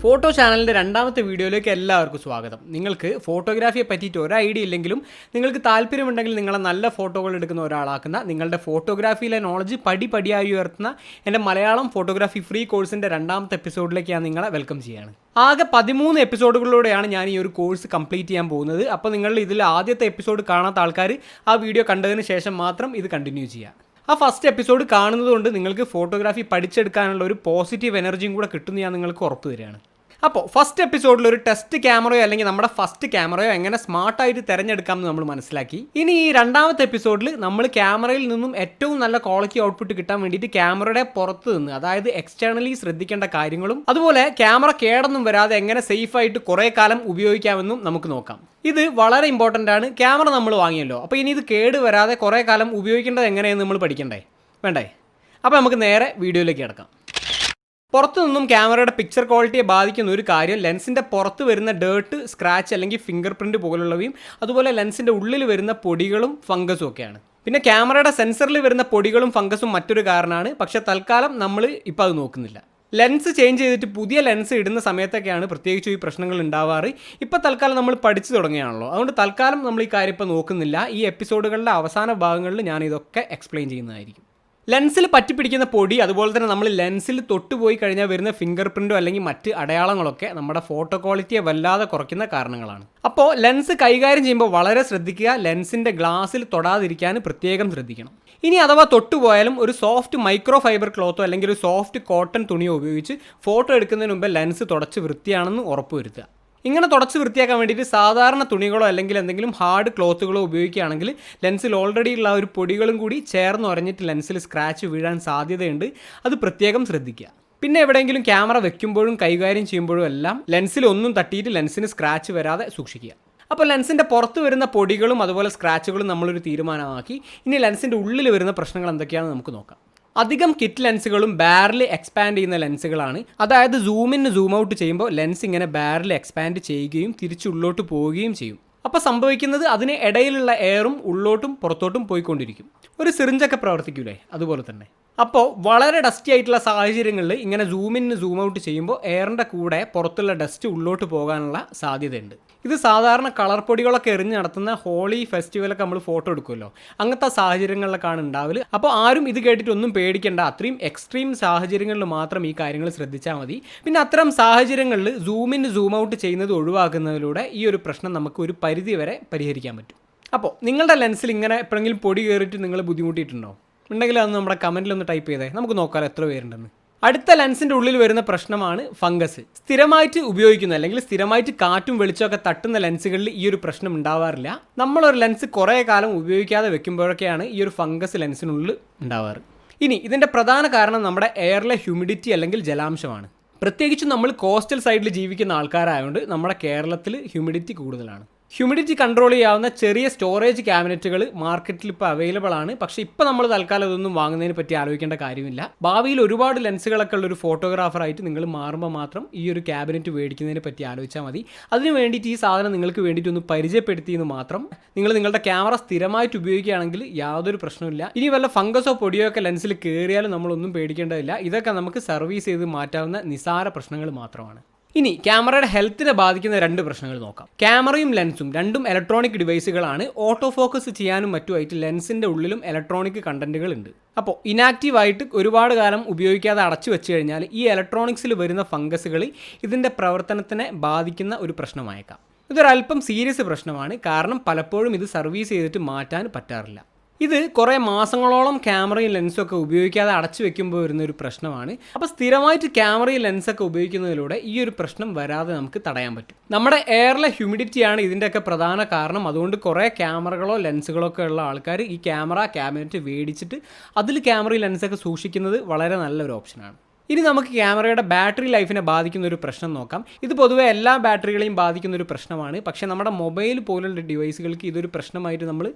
Photo ചാനലിൻ്റെ രണ്ടാമത്തെ വീഡിയോയിലേക്ക് എല്ലാവർക്കും സ്വാഗതം. നിങ്ങൾക്ക് ഫോട്ടോഗ്രാഫിയെ പറ്റിയിട്ട് ഒരു ഐഡിയ ഇല്ലെങ്കിലും നിങ്ങൾക്ക് താല്പര്യമുണ്ടെങ്കിൽ നിങ്ങളെ നല്ല ഫോട്ടോകൾ എടുക്കുന്ന ഒരാളാക്കുന്ന നിങ്ങളുടെ ഫോട്ടോഗ്രാഫിയിലെ നോളജ് പടിപടിയായി ഉയർത്തുന്ന എൻ്റെ മലയാളം ഫോട്ടോഗ്രാഫി ഫ്രീ കോഴ്സിൻ്റെ രണ്ടാമത്തെ എപ്പിസോഡിലേക്ക് ഞാൻ നിങ്ങളെ വെൽക്കം ചെയ്യുകയാണ്. ആകെ 13 എപ്പിസോഡുകളിലൂടെയാണ് ഞാൻ ഈ ഒരു കോഴ്സ് കംപ്ലീറ്റ് ചെയ്യാൻ പോകുന്നത്. അപ്പോൾ നിങ്ങൾ ഇതിൽ ആദ്യത്തെ എപ്പിസോഡ് കാണാത്ത ആൾക്കാർ ആ വീഡിയോ കണ്ടതിന് ശേഷം മാത്രം ഇത് കണ്ടിന്യൂ ചെയ്യുക. ആ ഫസ്റ്റ് എപ്പിസോഡ് കാണുന്നതുകൊണ്ട് നിങ്ങൾക്ക് ഫോട്ടോഗ്രാഫി പഠിച്ചെടുക്കാനുള്ള ഒരു പോസിറ്റീവ് എനർജിയും കൂടെ കിട്ടുമെന്ന് ഞാൻ നിങ്ങൾക്ക് ഉറപ്പ് തരികയാണ്. അപ്പോൾ ഫസ്റ്റ് എപ്പിസോഡിൽ ഒരു ടെസ്റ്റ് ക്യാമറയോ അല്ലെങ്കിൽ നമ്മുടെ ഫസ്റ്റ് ക്യാമറയോ എങ്ങനെ സ്മാർട്ടായിട്ട് തിരഞ്ഞെടുക്കാമെന്ന് നമ്മൾ മനസ്സിലാക്കി. ഇനി ഈ രണ്ടാമത്തെ എപ്പിസോഡിൽ നമ്മൾ ക്യാമറയിൽ നിന്നും ഏറ്റവും നല്ല ക്വാളിറ്റി ഔട്ട്പുട്ട് കിട്ടാൻ വേണ്ടിയിട്ട് ക്യാമറയുടെ പുറത്ത് നിന്ന്, അതായത് എക്സ്റ്റേണലി ശ്രദ്ധിക്കേണ്ട കാര്യങ്ങളും അതുപോലെ ക്യാമറ കേടൊന്നും വരാതെ എങ്ങനെ സേഫായിട്ട് കുറേ കാലം ഉപയോഗിക്കാമെന്നും നമുക്ക് നോക്കാം. ഇത് വളരെ ഇമ്പോർട്ടൻ്റ് ആണ്. ക്യാമറ നമ്മൾ വാങ്ങിയല്ലോ, അപ്പോൾ ഇനി ഇത് കേട് വരാതെ കുറേ കാലം ഉപയോഗിക്കേണ്ടത് എങ്ങനെയെന്ന് നമ്മൾ പഠിക്കണ്ടേ വേണ്ടേ? അപ്പോൾ നമുക്ക് നേരെ വീഡിയോയിലേക്ക് കിടക്കാം. പുറത്തു നിന്നും ക്യാമറയുടെ പിക്ചർ ക്വാളിറ്റിയെ ബാധിക്കുന്ന ഒരു കാര്യം ലെൻസിൻ്റെ പുറത്ത് വരുന്ന ഡേർട്ട്, സ്ക്രാച്ച് അല്ലെങ്കിൽ ഫിംഗർ പ്രിൻറ്റ് പോലുള്ളവയും അതുപോലെ ലെൻസിൻ്റെ ഉള്ളിൽ വരുന്ന പൊടികളും ഫംഗസും ഒക്കെയാണ്. പിന്നെ ക്യാമറയുടെ സെൻസറിൽ വരുന്ന പൊടികളും ഫംഗസും മറ്റൊരു കാരണമാണ്. പക്ഷേ തൽക്കാലം നമ്മൾ ഇപ്പോൾ അത് നോക്കുന്നില്ല. ലെൻസ് ചേഞ്ച് ചെയ്തിട്ട് പുതിയ ലെൻസ് ഇടുന്ന സമയത്തൊക്കെയാണ് പ്രത്യേകിച്ചും ഈ പ്രശ്നങ്ങൾ ഉണ്ടാവാറ്. ഇപ്പോൾ തൽക്കാലം നമ്മൾ പഠിച്ചു തുടങ്ങിയാണല്ലോ, അതുകൊണ്ട് തൽക്കാലം നമ്മൾ ഈ കാര്യം ഇപ്പോൾ നോക്കുന്നില്ല. ഈ എപ്പിസോഡുകളുടെ അവസാന ഭാഗങ്ങളിൽ ഞാൻ ഇതൊക്കെ എക്സ്പ്ലെയിൻ ചെയ്യുന്നതായിരിക്കും. ലെൻസിൽ പറ്റിപ്പിടിക്കുന്ന പൊടി, അതുപോലെ തന്നെ നമ്മൾ ലെൻസിൽ തൊട്ടുപോയി കഴിഞ്ഞാൽ വരുന്ന ഫിംഗർ പ്രിൻറ്റോ അല്ലെങ്കിൽ മറ്റ് അടയാളങ്ങളൊക്കെ നമ്മുടെ ഫോട്ടോ ക്വാളിറ്റിയെ വല്ലാതെ കുറയ്ക്കുന്ന കാരണങ്ങളാണ്. അപ്പോൾ ലെൻസ് കൈകാര്യം ചെയ്യുമ്പോൾ വളരെ ശ്രദ്ധിക്കുക. ലെൻസിൻ്റെ ഗ്ലാസ്സിൽ തൊടാതിരിക്കാൻ പ്രത്യേകം ശ്രദ്ധിക്കണം. ഇനി അഥവാ തൊട്ടുപോയാലും ഒരു സോഫ്റ്റ് മൈക്രോ ഫൈബർ ക്ലോത്തോ അല്ലെങ്കിൽ ഒരു സോഫ്റ്റ് കോട്ടൺ തുണിയോ ഉപയോഗിച്ച് ഫോട്ടോ എടുക്കുന്നതിന് മുമ്പ് ലെൻസ് തുടച്ച് വൃത്തിയാണെന്ന് ഉറപ്പുവരുത്തുക. ഇങ്ങനെ തുടച്ച് വൃത്തിയാക്കാൻ വേണ്ടിയിട്ട് സാധാരണ തുണികളോ അല്ലെങ്കിൽ എന്തെങ്കിലും ഹാർഡ് ക്ലോത്തുകളോ ഉപയോഗിക്കുകയാണെങ്കിൽ ലെൻസിൽ ഓൾറെഡി ഉള്ള ഒരു പൊടികളും കൂടി ചേർന്ന് ഉറഞ്ഞിട്ട് ലെൻസിൽ സ്ക്രാച്ച് വീഴാൻ സാധ്യതയുണ്ട്. അത് പ്രത്യേകം ശ്രദ്ധിക്കുക. പിന്നെ എവിടെയെങ്കിലും ക്യാമറ വെക്കുമ്പോഴും കൈകാര്യം ചെയ്യുമ്പോഴും എല്ലാം ലെൻസിൽ ഒന്നും തട്ടിയിട്ട് ലെൻസിന് സ്ക്രാച്ച് വരാതെ സൂക്ഷിക്കുക. അപ്പോൾ ലെൻസിൻ്റെ പുറത്ത് വരുന്ന പൊടികളും അതുപോലെ സ്ക്രാച്ചുകളും നമ്മളൊരു തീരുമാനമാക്കി. ഇനി ലെൻസിൻ്റെ ഉള്ളിൽ വരുന്ന പ്രശ്നങ്ങൾ എന്തൊക്കെയാണെന്ന് നമുക്ക് നോക്കാം. അധികം കിറ്റ് ലെൻസുകളും ബാരലി എക്സ്പാൻഡ് ചെയ്യുന്ന ലെൻസുകളാണ്. അതായത് സൂം ഇൻ സൂം ഔട്ട് ചെയ്യുമ്പോൾ ലെൻസ് ഇങ്ങനെ ബാരലി എക്സ്പാൻഡ് ചെയ്യുകയും തിരിച്ചുള്ളോട്ട് പോവുകയും ചെയ്യും. അപ്പോൾ സംഭവിക്കുന്നത് അതിന് ഇടയിലുള്ള എയറും ഉള്ളോട്ടും പുറത്തോട്ടും പോയിക്കൊണ്ടിരിക്കും. ഒരു സിറിഞ്ചൊക്കെ പ്രവർത്തിക്കൂലേ, അതുപോലെ തന്നെ. അപ്പോൾ വളരെ ഡസ്റ്റി ആയിട്ടുള്ള സാഹചര്യങ്ങളിൽ ഇങ്ങനെ സൂം ഇൻ സൂം ഔട്ട് ചെയ്യുമ്പോൾ എയറിൻ്റെ കൂടെ പുറത്തുള്ള ഡസ്റ്റ് ഉള്ളോട്ട് പോകാനുള്ള സാധ്യതയുണ്ട്. ഇത് സാധാരണ കളർ പൊടികളൊക്കെ എറിഞ്ഞ് നടത്തുന്ന ഹോളി ഫെസ്റ്റിവലൊക്കെ നമ്മൾ ഫോട്ടോ എടുക്കുമല്ലോ, അങ്ങനത്തെ സാഹചര്യങ്ങളിലൊക്കെയാണ് ഉണ്ടാവല്. അപ്പോൾ ആരും ഇത് കേട്ടിട്ട് ഒന്നും പേടിക്കേണ്ട. അത്രയും എക്സ്ട്രീം സാഹചര്യങ്ങളിൽ മാത്രം ഈ കാര്യങ്ങൾ ശ്രദ്ധിച്ചാൽ മതി. പിന്നെ അത്തരം സാഹചര്യങ്ങളിൽ സൂം ഇൻ സൂം ഔട്ട് ചെയ്യുന്നത് ഒഴിവാക്കുന്നതിലൂടെ ഈ ഒരു പ്രശ്നം നമുക്ക് ഒരു പരിധി വരെ പരിഹരിക്കാൻ പറ്റും. അപ്പോൾ നിങ്ങളുടെ ലെൻസിൽ ഇങ്ങനെ എപ്പോഴെങ്കിലും പൊടി കയറിയിട്ട് നിങ്ങൾ ബുദ്ധിമുട്ടിയിട്ടുണ്ടോ? ഉണ്ടെങ്കിൽ അത് നമ്മുടെ കമൻറ്റിലൊന്ന് ടൈപ്പ് ചെയ്തേ, നമുക്ക് നോക്കാം എത്ര പേരുണ്ടെന്ന്. അടുത്ത ലെൻസിൻ്റെ ഉള്ളിൽ വരുന്ന പ്രശ്നമാണ് ഫംഗസ്. സ്ഥിരമായിട്ട് ഉപയോഗിക്കുന്ന അല്ലെങ്കിൽ സ്ഥിരമായിട്ട് കാറ്റും വെളിച്ചമൊക്കെ തട്ടുന്ന ലെൻസുകളിൽ ഈ ഒരു പ്രശ്നം ഉണ്ടാവാറില്ല. നമ്മളൊരു ലെൻസ് കുറേ കാലം ഉപയോഗിക്കാതെ വെക്കുമ്പോഴൊക്കെയാണ് ഈ ഒരു ഫംഗസ് ലെൻസിനുള്ളിൽ ഉണ്ടാവാറ്. ഇനി ഇതിൻ്റെ പ്രധാന കാരണം നമ്മുടെ എയറിലെ ഹ്യൂമിഡിറ്റി അല്ലെങ്കിൽ ജലാംശമാണ്. പ്രത്യേകിച്ചും നമ്മൾ കോസ്റ്റൽ സൈഡിൽ ജീവിക്കുന്ന ആൾക്കാരായതുകൊണ്ട് നമ്മുടെ കേരളത്തിൽ ഹ്യൂമിഡിറ്റി കൂടുതലാണ്. ഹ്യൂമിഡിറ്റി കൺട്രോൾ ചെയ്യാവുന്ന ചെറിയ സ്റ്റോറേജ് ക്യാബിനറ്റുകൾ മാർക്കറ്റിൽ ഇപ്പോൾ അവൈലബിൾ ആണ്. പക്ഷേ ഇപ്പോൾ നമ്മൾ തൽക്കാലം ഇതൊന്നും വാങ്ങുന്നതിനെ പറ്റി ആലോചിക്കേണ്ട കാര്യമില്ല. ഭാവിയിൽ ഒരുപാട് ലെൻസുകളൊക്കെ ഉള്ളൊരു ഫോട്ടോഗ്രാഫറായിട്ട് നിങ്ങൾ മാറുമ്പോൾ മാത്രം ഈ ഒരു ക്യാബിനറ്റ് മേടിക്കുന്നതിനെ പറ്റി ആലോചിച്ചാൽ മതി. അതിന് വേണ്ടിയിട്ട് ഈ സാധനം നിങ്ങൾക്ക് വേണ്ടിയിട്ട് ഒന്ന് പരിചയപ്പെടുത്തിയെന്ന് മാത്രം. നിങ്ങൾ നിങ്ങളുടെ ക്യാമറ സ്ഥിരമായിട്ട് ഉപയോഗിക്കുകയാണെങ്കിൽ യാതൊരു പ്രശ്നമില്ല. ഇനി വല്ല ഫംഗസോ പൊടിയോ ഒക്കെ ലെൻസിൽ കയറിയാലും നമ്മളൊന്നും പേടിക്കേണ്ടതില്ല. ഇതൊക്കെ നമുക്ക് സർവീസ് ചെയ്ത് മാറ്റാവുന്ന നിസാര പ്രശ്നങ്ങൾ മാത്രമാണ്. ഇനി ക്യാമറയുടെ ഹെൽത്തിനെ ബാധിക്കുന്ന 2 പ്രശ്നങ്ങൾ നോക്കാം. ക്യാമറയും ലെൻസും രണ്ടും ഇലക്ട്രോണിക് ഡിവൈസുകളാണ്. ഓട്ടോ ഫോക്കസ് ചെയ്യാനും മറ്റുമായിട്ട് ലെൻസിൻ്റെ ഉള്ളിലും ഇലക്ട്രോണിക് കണ്ടന്റുകൾ ഉണ്ട്. അപ്പോൾ ഇനാക്റ്റീവായിട്ട് ഒരുപാട് കാലം ഉപയോഗിക്കാതെ അടച്ചു വെച്ച് കഴിഞ്ഞാൽ ഈ ഇലക്ട്രോണിക്സിൽ വരുന്ന ഫംഗസുകൾ ഇതിൻ്റെ പ്രവർത്തനത്തിനെ ബാധിക്കുന്ന ഒരു പ്രശ്നമായേക്കാം. ഇതൊരല്പം സീരിയസ് പ്രശ്നമാണ്. കാരണം പലപ്പോഴും ഇത് സർവീസ് ചെയ്തിട്ട് മാറ്റാൻ പറ്റാറില്ല. ഇത് കുറേ മാസങ്ങളോളം ക്യാമറയും ലെൻസും ഒക്കെ ഉപയോഗിക്കാതെ അടച്ചു വെക്കുമ്പോൾ വരുന്നൊരു പ്രശ്നമാണ്. അപ്പോൾ സ്ഥിരമായിട്ട് ക്യാമറയും ലെൻസൊക്കെ ഉപയോഗിക്കുന്നതിലൂടെ ഈ ഒരു പ്രശ്നം വരാതെ നമുക്ക് തടയാൻ പറ്റും. നമ്മുടെ എയറിലെ ഹ്യൂമിഡിറ്റിയാണ് ഇതിൻ്റെയൊക്കെ പ്രധാന കാരണം. അതുകൊണ്ട് കുറേ ക്യാമറകളോ ലെൻസുകളോ ഒക്കെ ഉള്ള ആൾക്കാർ ഈ ക്യാമറ ക്യാബിനറ്റ് മേടിച്ചിട്ട് അതിൽ ക്യാമറയും ലെൻസൊക്കെ സൂക്ഷിക്കുന്നത് വളരെ നല്ലൊരു ഓപ്ഷനാണ്. ഇനി നമുക്ക് ക്യാമറയുടെ ബാറ്ററി ലൈഫിനെ ബാധിക്കുന്ന ഒരു പ്രശ്നം നോക്കാം. ഇത് പൊതുവെ എല്ലാ ബാറ്ററികളെയും ബാധിക്കുന്ന ഒരു പ്രശ്നമാണ്. പക്ഷേ നമ്മുടെ മൊബൈൽ പോലുള്ള ഡിവൈസുകൾക്ക് ഇതൊരു പ്രശ്നമായിട്ട്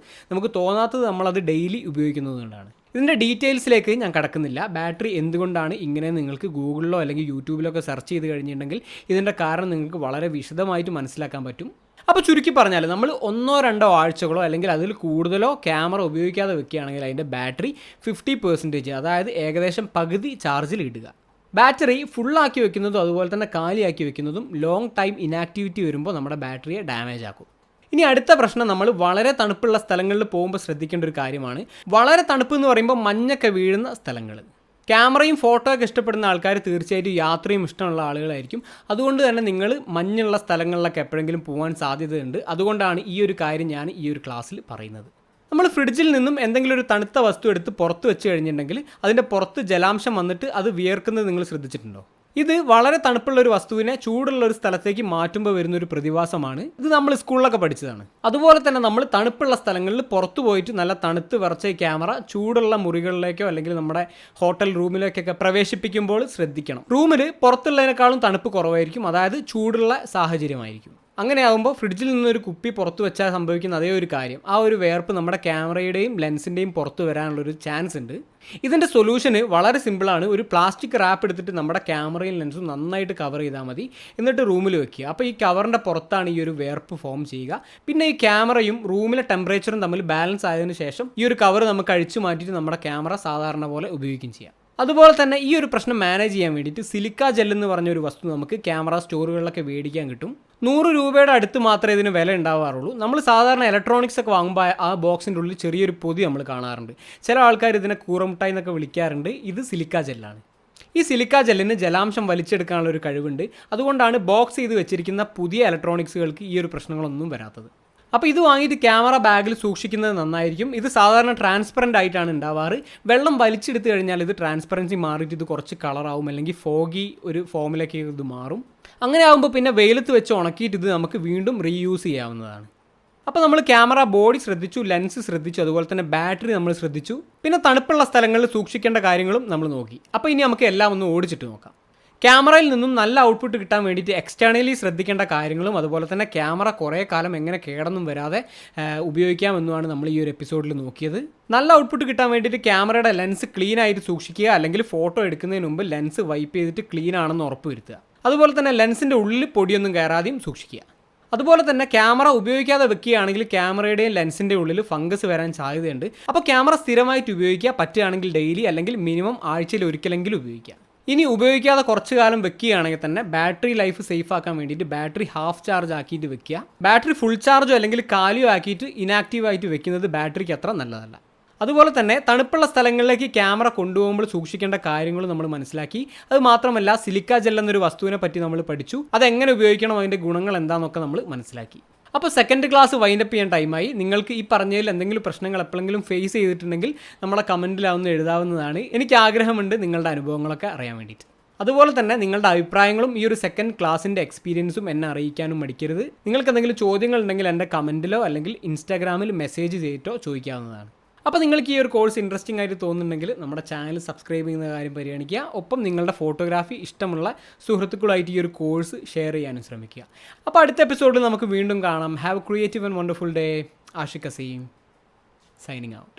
നമുക്ക് തോന്നാത്തത് നമ്മളത് ഡെയിലി ഉപയോഗിക്കുന്നതുകൊണ്ടാണ്. ഇതിൻ്റെ ഡീറ്റെയിൽസിലേക്ക് ഞാൻ കടക്കുന്നില്ല. ബാറ്ററി എന്തുകൊണ്ടാണ് ഇങ്ങനെ നിങ്ങൾക്ക് ഗൂഗിളിലോ അല്ലെങ്കിൽ യൂട്യൂബിലൊക്കെ സെർച്ച് ചെയ്ത് കഴിഞ്ഞിട്ടുണ്ടെങ്കിൽ ഇതിൻ്റെ കാരണം നിങ്ങൾക്ക് വളരെ വിശദമായിട്ട് മനസ്സിലാക്കാൻ പറ്റും. അപ്പോൾ ചുരുക്കി പറഞ്ഞാൽ നമ്മൾ 1-2 ആഴ്ചകളോ അല്ലെങ്കിൽ അതിൽ കൂടുതലോ ക്യാമറ ഉപയോഗിക്കാതെ വെക്കുകയാണെങ്കിൽ അതിൻ്റെ ബാറ്ററി 50%, അതായത് ഏകദേശം പകുതി ചാർജിൽ ഇടുക. ബാറ്ററി ഫുള്ളാക്കി വെക്കുന്നതും അതുപോലെ തന്നെ കാലിയാക്കി വെക്കുന്നതും ലോങ് ടൈം ഇനാക്ടിവിറ്റി വരുമ്പോൾ നമ്മുടെ ബാറ്ററിയെ ഡാമേജ് ആക്കും. ഇനി അടുത്ത പ്രശ്നം നമ്മൾ വളരെ തണുപ്പുള്ള സ്ഥലങ്ങളിൽ പോകുമ്പോൾ ശ്രദ്ധിക്കേണ്ട ഒരു കാര്യമാണ്. വളരെ തണുപ്പ് എന്ന് പറയുമ്പോൾ മഞ്ഞൊക്കെ വീഴുന്ന സ്ഥലങ്ങൾ. ക്യാമറയും ഫോട്ടോ ഒക്കെ ഇഷ്ടപ്പെടുന്ന ആൾക്കാർ തീർച്ചയായിട്ടും യാത്രയും ഇഷ്ടമുള്ള ആളുകളായിരിക്കും. അതുകൊണ്ട് തന്നെ നിങ്ങൾ മഞ്ഞുള്ള സ്ഥലങ്ങളിലൊക്കെ എപ്പോഴെങ്കിലും പോകാൻ സാധ്യതയുണ്ട്. അതുകൊണ്ടാണ് ഈ ഒരു കാര്യം ഞാൻ ഈ ഒരു ക്ലാസ്സിൽ പറയുന്നത്. നമ്മൾ ഫ്രിഡ്ജിൽ നിന്നും എന്തെങ്കിലും ഒരു തണുത്ത വസ്തു എടുത്ത് പുറത്ത് വെച്ച് കഴിഞ്ഞിട്ടുണ്ടെങ്കിൽ അതിൻ്റെ പുറത്ത് ജലാംശം വന്നിട്ട് അത് വിയർക്കുന്നത് നിങ്ങൾ ശ്രദ്ധിച്ചിട്ടുണ്ടോ? ഇത് വളരെ തണുപ്പുള്ള ഒരു വസ്തുവിനെ ചൂടുള്ള ഒരു സ്ഥലത്തേക്ക് മാറ്റുമ്പോൾ വരുന്നൊരു പ്രതിഭാസമാണ്. ഇത് നമ്മൾ സ്കൂളിലൊക്കെ പഠിച്ചതാണ്. അതുപോലെ തന്നെ നമ്മൾ തണുപ്പുള്ള സ്ഥലങ്ങളിൽ പുറത്തു പോയിട്ട് നല്ല തണുത്ത് വിറച്ച ക്യാമറ ചൂടുള്ള മുറികളിലേക്കോ അല്ലെങ്കിൽ നമ്മുടെ ഹോട്ടൽ റൂമിലേക്കൊക്കെ പ്രവേശിപ്പിക്കുമ്പോൾ ശ്രദ്ധിക്കണം. റൂമിൽ പുറത്തുള്ളതിനേക്കാളും തണുപ്പ് കുറവായിരിക്കും, അതായത് ചൂടുള്ള സാഹചര്യമായിരിക്കും. അങ്ങനെ ആകുമ്പോൾ ഫ്രിഡ്ജിൽ നിന്നൊരു കുപ്പി പുറത്ത് വെച്ചാൽ സംഭവിക്കുന്ന അതേ ഒരു കാര്യം, ആ ഒരു വേർപ്പ് നമ്മുടെ ക്യാമറയുടെയും ലെൻസിൻ്റെയും പുറത്ത് വരാനുള്ളൊരു ചാൻസ് ഉണ്ട്. ഇതിൻ്റെ സൊല്യൂഷന് വളരെ സിമ്പിളാണ്. ഒരു പ്ലാസ്റ്റിക് റാപ്പ് എടുത്തിട്ട് നമ്മുടെ ക്യാമറയും ലെൻസും നന്നായിട്ട് കവർ ചെയ്താൽ മതി. എന്നിട്ട് റൂമിൽ വെക്കുക. അപ്പോൾ ഈ കവറിൻ്റെ പുറത്താണ് ഈ ഒരു വേർപ്പ് ഫോം ചെയ്യുക. പിന്നെ ഈ ക്യാമറയും റൂമിലെ ടെമ്പറേച്ചറും തമ്മിൽ ബാലൻസ് ആയതിനു ശേഷം ഈ ഒരു കവർ നമുക്ക് അഴിച്ചു മാറ്റിയിട്ട് നമ്മുടെ ക്യാമറ സാധാരണ പോലെ ഉപയോഗിക്കുകയും ചെയ്യാം. അതുപോലെ തന്നെ ഈ ഒരു പ്രശ്നം മാനേജ് ചെയ്യാൻ വേണ്ടിയിട്ട് സിലിക്ക ജെൽ എന്ന് പറഞ്ഞൊരു വസ്തു നമുക്ക് ക്യാമറ സ്റ്റോറുകളിലൊക്കെ മേടിക്കാൻ കിട്ടും. 100 രൂപയുടെ അടുത്ത് മാത്രമേ ഇതിന് വില ഉണ്ടാവാറുള്ളൂ. നമ്മൾ സാധാരണ ഇലക്ട്രോണിക്സ് ഒക്കെ വാങ്ങുമ്പോൾ ആ ബോക്സിൻ്റെ ഉള്ളിൽ ചെറിയൊരു പൊതി നമ്മൾ കാണാറുണ്ട്. ചില ആൾക്കാർ ഇതിനെ കൂറമുട്ടായി എന്നൊക്കെ വിളിക്കാറുണ്ട്. ഇത് സിലിക്ക ജെല്ലാണ്. ഈ സിലിക്ക ജെല്ലിന് ജലാംശം വലിച്ചെടുക്കാനുള്ള ഒരു കഴിവുണ്ട്. അതുകൊണ്ടാണ് ബോക്സ് ചെയ്ത് വെച്ചിരിക്കുന്ന പുതിയ ഇലക്ട്രോണിക്സുകൾക്ക് ഈ ഒരു പ്രശ്നങ്ങളൊന്നും വരാത്തത്. അപ്പോൾ ഇത് വാങ്ങിയിട്ട് ക്യാമറ ബാഗിൽ സൂക്ഷിക്കുന്നത് നന്നായിരിക്കും. ഇത് സാധാരണ ട്രാൻസ്പെറൻ്റ് ആയിട്ടാണ് ഉണ്ടാവാറ്. വെള്ളം വലിച്ചെടുത്ത് കഴിഞ്ഞാൽ ഇത് ട്രാൻസ്പെറൻസി മാറിയിട്ട് ഇത് കുറച്ച് കളറാവും, അല്ലെങ്കിൽ ഫോഗി ഒരു ഫോമിലേക്ക് ഇത് മാറും. അങ്ങനെ ആകുമ്പോൾ പിന്നെ വെയിലത്ത് വെച്ച് ഉണക്കിയിട്ട് ഇത് നമുക്ക് വീണ്ടും റീയൂസ് ചെയ്യാവുന്നതാണ്. അപ്പോൾ നമ്മൾ ക്യാമറ ബോഡി ശ്രദ്ധിച്ചു, ലെൻസ് ശ്രദ്ധിച്ചു, അതുപോലെ തന്നെ ബാറ്ററി നമ്മൾ ശ്രദ്ധിച്ചു. പിന്നെ തണുപ്പുള്ള സ്ഥലങ്ങളിൽ സൂക്ഷിക്കേണ്ട കാര്യങ്ങളും നമ്മൾ നോക്കി. അപ്പോൾ ഇനി നമുക്ക് എല്ലാം ഒന്ന് ഓടിച്ചിട്ട് നോക്കാം. ക്യാമറയിൽ നിന്നും നല്ല ഔട്ട്പുട്ട് കിട്ടാൻ വേണ്ടിയിട്ട് എക്സ്റ്റേണലി ശ്രദ്ധിക്കേണ്ട കാര്യങ്ങളും അതുപോലെ തന്നെ ക്യാമറ കുറേ കാലം എങ്ങനെ കേടൊന്നും വരാതെ ഉപയോഗിക്കാമെന്നുമാണ് നമ്മൾ ഈ ഒരു എപ്പിസോഡിൽ നോക്കിയത്. നല്ല ഔട്ട്പുട്ട് കിട്ടാൻ വേണ്ടിയിട്ട് ക്യാമറയുടെ ലെൻസ് ക്ലീൻ ആയിട്ട് സൂക്ഷിക്കുക, അല്ലെങ്കിൽ ഫോട്ടോ എടുക്കുന്നതിന് മുമ്പ് ലെൻസ് വൈപ്പ് ചെയ്തിട്ട് ക്ലീൻ ആണെന്ന് ഉറപ്പ് വരുത്തുക. അതുപോലെ തന്നെ ലെൻസിൻ്റെ ഉള്ളിൽ പൊടിയൊന്നും കയറാതെയും സൂക്ഷിക്കുക. അതുപോലെ തന്നെ ക്യാമറ ഉപയോഗിക്കാതെ വെക്കുകയാണെങ്കിൽ ക്യാമറയുടെയും ലെൻസിൻ്റെ ഉള്ളിൽ ഫംഗസ് വരാൻ സാധ്യതയുണ്ട്. അപ്പോൾ ക്യാമറ സ്ഥിരമായിട്ട് ഉപയോഗിക്കുക, പറ്റുകയാണെങ്കിൽ ഡെയിലി അല്ലെങ്കിൽ മിനിമം ആഴ്ചയിൽ ഒരിക്കലെങ്കിലും ഉപയോഗിക്കുക. ഇനി ഉപയോഗിക്കാതെ കുറച്ച് കാലം വെക്കുകയാണെങ്കിൽ തന്നെ ബാറ്ററി ലൈഫ് സേഫ് ആക്കാൻ വേണ്ടിയിട്ട് ബാറ്ററി ഹാഫ് ചാർജ് ആക്കിയിട്ട് വെക്കുക. ബാറ്ററി ഫുൾ ചാർജോ അല്ലെങ്കിൽ കാലിയോ ആക്കിയിട്ട് ഇനാക്റ്റീവ് ആയിട്ട് വെക്കുന്നത് ബാറ്ററിക്ക് അത്ര നല്ലതല്ല. അതുപോലെ തന്നെ തണുപ്പുള്ള സ്ഥലങ്ങളിലേക്ക് ക്യാമറ കൊണ്ടുപോകുമ്പോൾ സൂക്ഷിക്കേണ്ട കാര്യങ്ങൾ നമ്മൾ മനസ്സിലാക്കി. അത് മാത്രമല്ല സിലിക്ക ജെൽ എന്നൊരു വസ്തുവിനെ പറ്റി നമ്മൾ പഠിച്ചു. അതെങ്ങനെ ഉപയോഗിക്കണം, അതിൻ്റെ ഗുണങ്ങൾ എന്താണെന്നൊക്കെ നമ്മൾ മനസ്സിലാക്കി. അപ്പോൾ സെക്കൻഡ് ക്ലാസ് വൈൻഡപ്പ് ചെയ്യാൻ ടൈമായി. നിങ്ങൾക്ക് ഈ പറഞ്ഞതിൽ എന്തെങ്കിലും പ്രശ്നങ്ങൾ എപ്പോഴെങ്കിലും ഫേസ് ചെയ്തിട്ടുണ്ടെങ്കിൽ നമ്മളെ കമൻറ്റിലാവുന്ന എഴുതാവുന്നതാണ്. എനിക്ക് ആഗ്രഹമുണ്ട് നിങ്ങളുടെ അനുഭവങ്ങളൊക്കെ അറിയാൻ വേണ്ടിയിട്ട്. അതുപോലെ തന്നെ നിങ്ങളുടെ അഭിപ്രായങ്ങളും ഈ ഒരു സെക്കൻഡ് ക്ലാസ്സിൻ്റെ എക്സ്പീരിയൻസും എന്നെ അറിയിക്കാനും മടിക്കരുത്. നിങ്ങൾക്ക് എന്തെങ്കിലും ചോദ്യങ്ങൾ ഉണ്ടെങ്കിൽ എൻ്റെ കമൻറ്റിലോ അല്ലെങ്കിൽ ഇൻസ്റ്റാഗ്രാമിൽ മെസ്സേജ് ചെയ്തിട്ടോ ചോദിക്കാവുന്നതാണ്. അപ്പോൾ നിങ്ങൾക്ക് ഈ ഒരു കോഴ്സ് ഇൻട്രസ്റ്റിംഗ് ആയിട്ട് തോന്നുന്നുണ്ടെങ്കിൽ നമ്മുടെ ചാനൽ സബ്സ്ക്രൈബ് ചെയ്യുന്ന കാര്യം പരിഗണിക്കുക. ഒപ്പം നിങ്ങളുടെ ഫോട്ടോഗ്രാഫി ഇഷ്ടമുള്ള സുഹൃത്തുക്കളായിട്ട് ഈ ഒരു കോഴ്സ് ഷെയർ ചെയ്യാനും ശ്രമിക്കുക. അപ്പോൾ അടുത്ത എപ്പിസോഡിൽ നമുക്ക് വീണ്ടും കാണാം. Have a creative and wonderful day. Ashiq Azeem signing out.